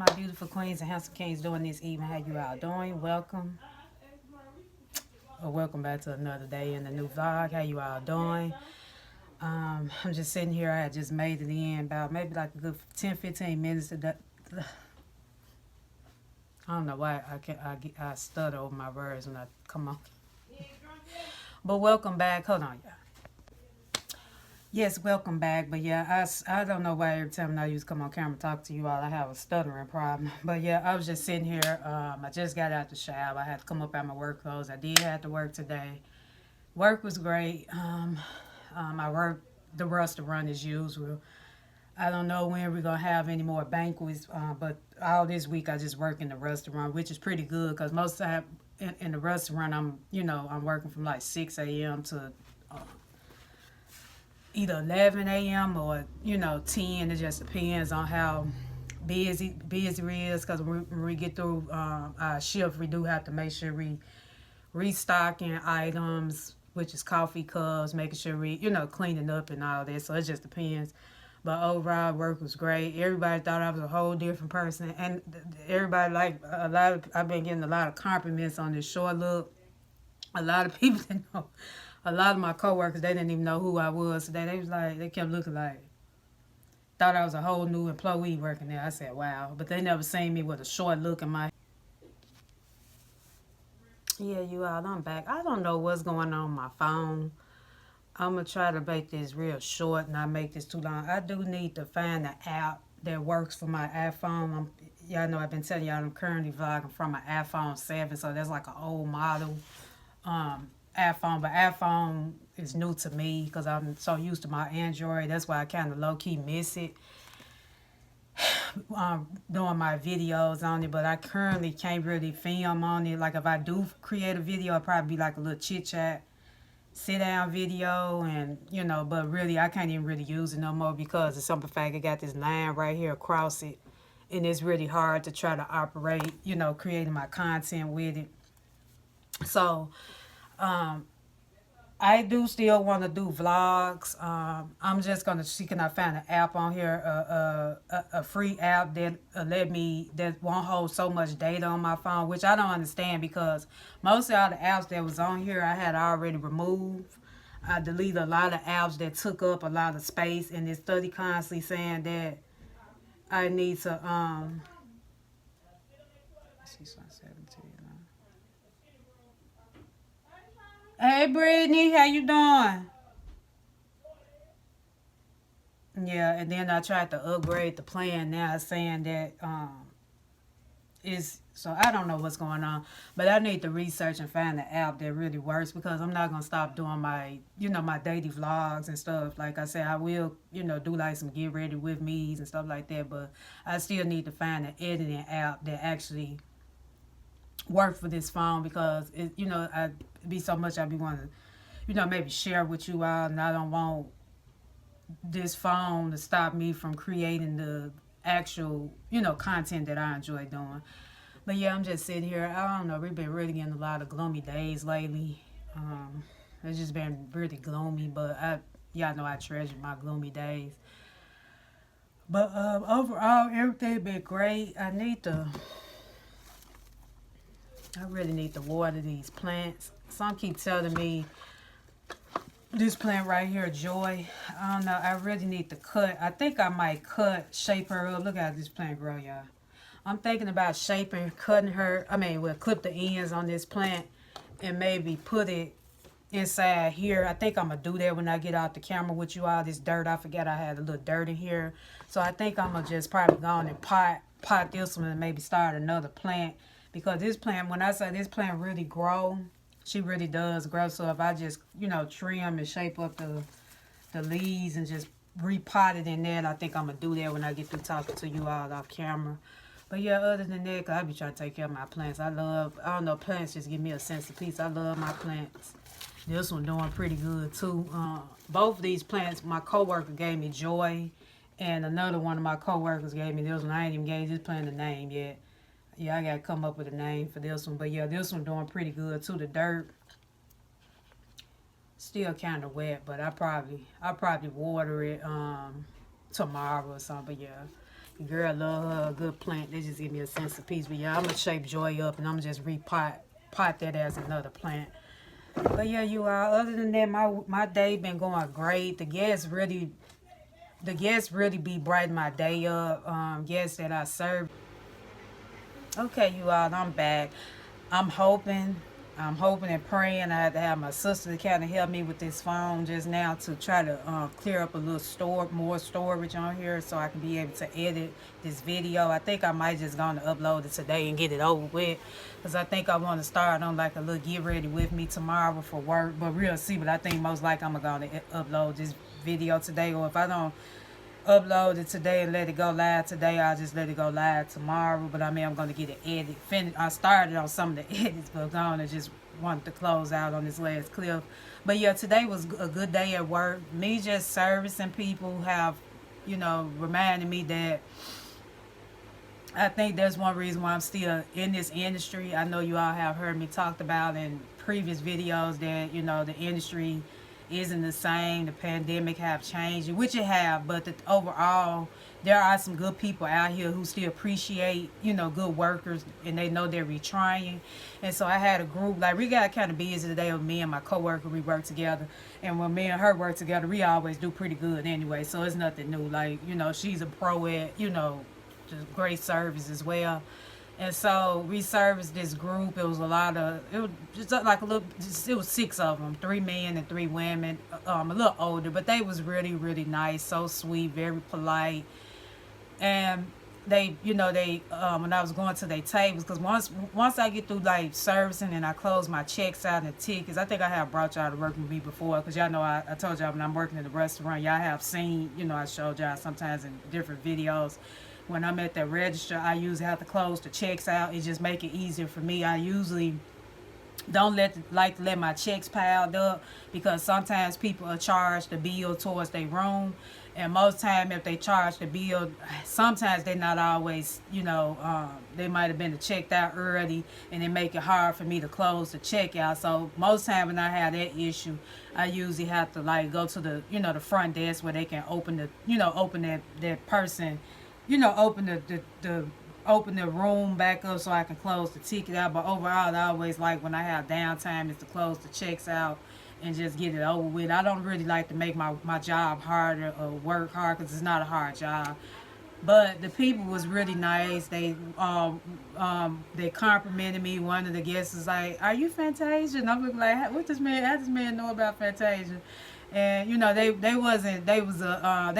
my beautiful queens and handsome kings doing this evening? How you all doing? Welcome. Or welcome back to another day in the new vlog. How you all doing? I'm just sitting here. I had just made it in about maybe like a good 10-15 minutes. I don't know why I stutter over my words when I come on. But welcome back. Hold on, y'all. Yes, welcome back. But yeah, I don't know why every time I used to come on camera and talk to you all, I have a stuttering problem. But yeah, I was just sitting here. I just got out the shower. I had to come up out my work clothes. I did have to work today. Work was great. I worked the restaurant as usual. I don't know when we're gonna have any more banquets, but all this week I just work in the restaurant, which is pretty good because most of the time in the restaurant I'm working from like 6 a.m. to either 11 a.m. or 10. It just depends on how busy it is because when we get through our shift, we do have to make sure we restocking items, which is coffee cups, making sure we cleaning up and all that. So it just depends. But overall, work was great. Everybody thought I was a whole different person, and everybody like a lot of. I've been getting a lot of compliments on this short look. A lot of people didn't know. A lot of my coworkers, they didn't even know who I was today. They was like, they kept looking like, thought I was a whole new employee working there. I said, wow. But they never seen me with a short look in my. Yeah, you all, I'm back. I don't know what's going on my phone. I'm going to try to make this real short and not make this too long. I do need to find the app that works for my iPhone. Y'all know I've been telling y'all I'm currently vlogging from my iPhone 7, so that's like an old model iPhone. But iPhone is new to me because I'm so used to my Android. That's why I kind of low-key miss it doing my videos on it, but I currently can't really film on it. Like if I do create a video, it'll probably be like a little chit chat, sit down video, and but really I can't even really use it no more because of simple fact I got this line right here across it, and it's really hard to try to operate, creating my content with it. So I do still want to do vlogs. I'm just gonna see can I find an app on here, a free app that that won't hold so much data on my phone, which I don't understand because most of all the apps that was on here I had already removed. I deleted a lot of apps that took up a lot of space, and it's study constantly saying that I need to let's see, 17. Hey Brittany, how you doing? Yeah, and then I tried to upgrade the plan. Now it's saying that is so I don't know what's going on, but I need to research and find the app that really works because I'm not gonna stop doing my my daily vlogs and stuff. Like I said, I will do like some get ready with me's and stuff like that, but I still need to find an editing app that actually work for this phone because it I be so much I be wanting to maybe share with you all, and I don't want this phone to stop me from creating the actual, content that I enjoy doing. But yeah, I'm just sitting here. I don't know. We've been really getting a lot of gloomy days lately. It's just been really gloomy, but y'all know I treasure my gloomy days. But overall, everything been great. I really need to water these plants. Some keep telling me this plant right here, Joy. I don't know. I really need to cut. I think I might shape her up. Look how this plant grow, y'all. I'm thinking about shaping, cutting her. I mean, we'll clip the ends on this plant and maybe put it inside here. I think I'm going to do that when I get out the camera with you all. This dirt, I forgot I had a little dirt in here. So I think I'm going to just probably go on and pot this one and maybe start another plant. Because this plant, when I say this plant really grow, she really does grow. So if I just, trim and shape up the leaves and just repot it in there, I think I'm going to do that when I get through talking to you all off camera. But yeah, other than that, I be trying to take care of my plants. I don't know, plants just give me a sense of peace. I love my plants. This one doing pretty good too. Both of these plants, my coworker gave me Joy, and another one of my coworkers gave me this one. I ain't even gave this plant a name yet. Yeah, I gotta come up with a name for this one. But yeah, this one doing pretty good too. The dirt still kind of wet, but I probably water it tomorrow or something. But yeah, Girl, love her a good plant. They just give me a sense of peace. But yeah, I'm gonna shape Joy up and I'm just pot that as another plant. But yeah, you all. Other than that, my day been going great. The guests really be brighten my day up. Guests that I serve. Okay, you all, I'm back. I'm hoping, I'm hoping and praying. I had to have my sister to kind of help me with this phone just now to try to clear up a little more storage on here so I can be able to edit this video. I think I might just gonna upload it today and get it over with, because I think I want to start on like a little get ready with me tomorrow for work. But we'll see. But I think most likely I'm gonna upload this video today, or if I don't upload it today and let it go live today, I'll just let it go live tomorrow. But I mean, I'm going to get it edited. I started on some of the edits, but I'm going to just want to close out on this last clip. But yeah, today was a good day at work. Me just servicing people have, reminded me that I think there's one reason why I'm still in this industry. I know you all have heard me talked about in previous videos that, the industry isn't the same. The pandemic have changed, which it have, but overall there are some good people out here who still appreciate, good workers, and they know they're retrying. And so I had a group, like, we got kind of busy today with me and my coworker. We work together, and when me and her work together, we always do pretty good anyway, so it's nothing new. Like, she's a pro at, just great service as well. And so we serviced this group. It was it was just like it was 6 of them, 3 men and 3 women, a little older, but they was really, really nice, so sweet, very polite. And they, when I was going to their tables, because once I get through like servicing and I close my checks out and tickets, I think I have brought y'all to work with me before, because y'all know I told y'all when I'm working in the restaurant, y'all have seen, I showed y'all sometimes in different videos. When I'm at the register, I usually have to close the checks out. It just make it easier for me. I usually don't like to let my checks piled up, because sometimes people are charged the bill towards their room, and most time if they charge the bill, sometimes they're not always, they might have been checked out early, and it make it hard for me to close the check out. So most time when I have that issue, I usually have to like go to the the front desk where they can open that person, open the room back up so I can close the ticket out. But overall, I always like when I have downtime is to close the checks out and just get it over with. I don't really like to make my job harder or work hard, because it's not a hard job. But the people was really nice. They complimented me. One of the guests was like, "Are you Fantasia?" And I'm looking like, "What this man? How does this man know about Fantasia?" And they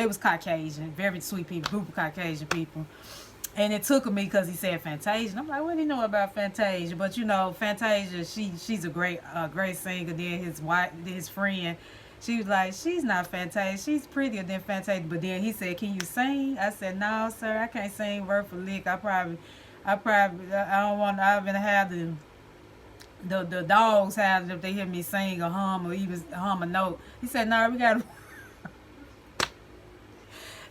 was Caucasian, very sweet people, group of Caucasian people. And it took me because he said Fantasia. And I'm like, what do you know about Fantasia? But Fantasia, she's a great singer. Then his friend, she was like, she's not Fantasia. She's prettier than Fantasia. But then he said, can you sing? I said, no, sir, I can't sing word for lick. I don't want. I haven't had the dogs have it if they hear me sing or hum or even hum a note. He said, no, we got.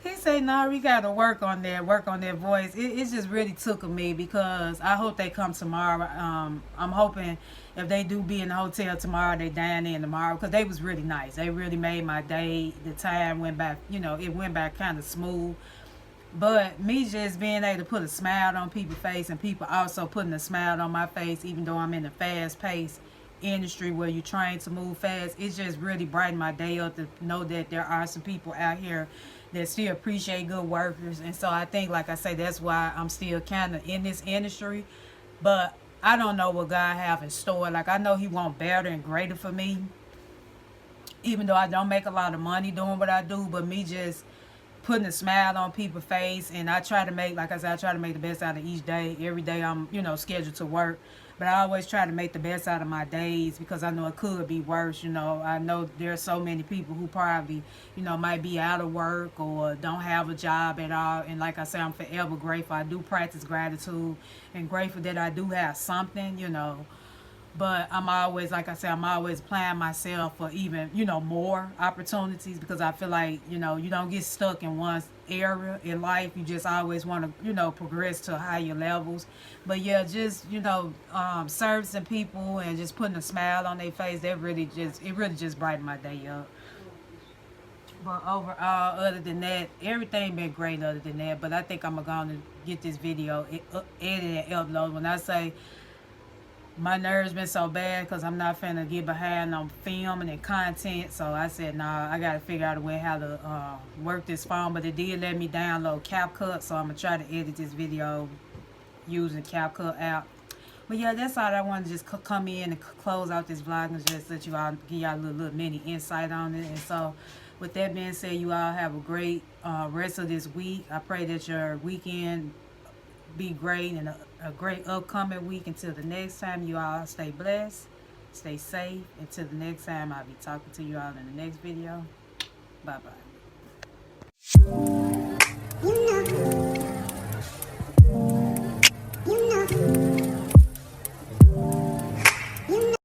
He said, no, we got to work on that voice. It just really took me, because I hope they come tomorrow. I'm hoping if they do be in the hotel tomorrow, they dine in tomorrow, because they was really nice. They really made my day. The time went by, it went by kind of smooth. But me just being able to put a smile on people's face, and people also putting a smile on my face, even though I'm in a fast-paced industry where you're trying to move fast, it just really brightened my day up to know that there are some people out here that still appreciate good workers. And so I think, like I say, that's why I'm still kind of in this industry. But I don't know what God have in store. Like, I know he want better and greater for me, even though I don't make a lot of money doing what I do. But me just putting a smile on people's face, and I try to make, like I said, I try to make the best out of each day. Every day I'm, scheduled to work, but I always try to make the best out of my days, because I know it could be worse. I know there's so many people who probably, might be out of work or don't have a job at all. And like I said, I'm forever grateful. I do practice gratitude and grateful that I do have something, But I'm always, like I said, I'm always planning myself for even, more opportunities, because I feel like, you don't get stuck in one area in life. You just always want to, progress to higher levels. But yeah, just, servicing people and just putting a smile on their face, it really just brightened my day up. But overall, other than that, everything been great other than that. But I think I'm going to get this video edited and uploaded. When I say my nerves been so bad because I'm not finna get behind on filming and content. So I said, nah, I got to figure out a way how to work this phone. But it did let me download CapCut. So I'm going to try to edit this video using CapCut app. But yeah, that's all I wanted to just come in and close out this vlog and just let you all, give y'all a little mini insight on it. And so with that being said, you all have a great rest of this week. I pray that your weekend be great and a great upcoming week. Until the next time, you all stay blessed, stay safe. Until the next time, I'll be talking to you all in the next video. Bye bye.